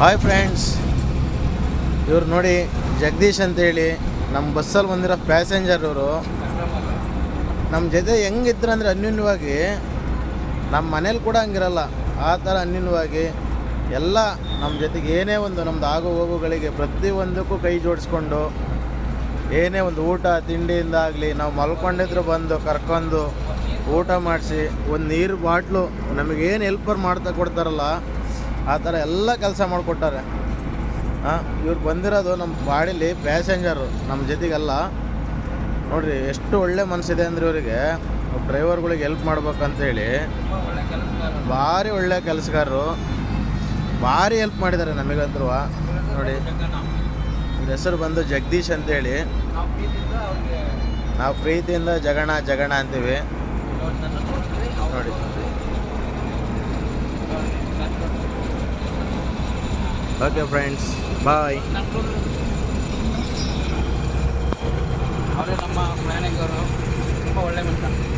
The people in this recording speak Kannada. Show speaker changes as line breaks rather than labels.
ಹಾಯ್ ಫ್ರೆಂಡ್ಸ್, ಇವ್ರು ನೋಡಿ ಜಗದೀಶ್ ಅಂತೇಳಿ ನಮ್ಮ ಬಸ್ಸಲ್ಲಿ ಬಂದಿರೋ ಪ್ಯಾಸೆಂಜರ್. ಇವರು ನಮ್ಮ ಜೊತೆ ಹೆಂಗಿದ್ರು ಅಂದರೆ ಅನ್ಯೂನ್ಯವಾಗಿ, ನಮ್ಮ ಮನೇಲಿ ಕೂಡ ಹಂಗಿರಲ್ಲ, ಆ ಥರ ಅನ್ಯೂನ್ಯವಾಗಿ ಎಲ್ಲ ನಮ್ಮ ಜೊತೆಗೆ ಏನೇ ಒಂದು ನಮ್ಮದು ಆಗು ಹೋಗುಗಳಿಗೆ ಪ್ರತಿಯೊಂದಕ್ಕೂ ಕೈ ಜೋಡಿಸ್ಕೊಂಡು, ಏನೇ ಒಂದು ಊಟ ತಿಂಡಿಯಿಂದ ಆಗಲಿ, ನಾವು ಮಲ್ಕೊಂಡಿದ್ರು ಬಂದು ಕರ್ಕೊಂಡು ಊಟ ಮಾಡಿಸಿ, ಒಂದು ನೀರು ಬಾಟ್ಲು ನಮಗೇನು ಹೆಲ್ಪರ್ ಮಾಡ್ತಾ ಕೊಡ್ತಾರಲ್ಲ ಆ ಥರ ಎಲ್ಲ ಕೆಲಸ ಮಾಡಿಕೊಟ್ಟಾರೆ. ಇವ್ರು ಬಂದಿರೋದು ನಮ್ಮ ಗಾಡೀಲಿ ಪ್ಯಾಸೆಂಜರು, ನಮ್ಮ ಜೊತೆಗೆಲ್ಲ ನೋಡಿರಿ ಎಷ್ಟು ಒಳ್ಳೆ ಮನಸ್ಸಿದೆ ಅಂದರೆ ಇವರಿಗೆ. ಡ್ರೈವರ್ಗಳಿಗೆ ಹೆಲ್ಪ್ ಮಾಡ್ಬೇಕಂತೇಳಿ ಭಾರಿ ಒಳ್ಳೆ ಕೆಲಸಗಾರರು, ಭಾರಿ ಹೆಲ್ಪ್ ಮಾಡಿದ್ದಾರೆ ನಮಗಂತೂ. ನೋಡಿ ಇವ್ರ ಹೆಸರು ಬಂದು ಜಗದೀಶ್ ಅಂತೇಳಿ. ನಾವು ಪ್ರೀತಿಯಿಂದ ಜಗಣ ಜಗಣ ಅಂತೀವಿ ನೋಡಿ. ಓಕೆ ಫ್ರೆಂಡ್ಸ್, ಬಾಯ್.
ಅವರೇ ನಮ್ಮ ಪ್ರಯಾಣಿಕರು, ತುಂಬ ಒಳ್ಳೆ ಮನುಷ್ಯ.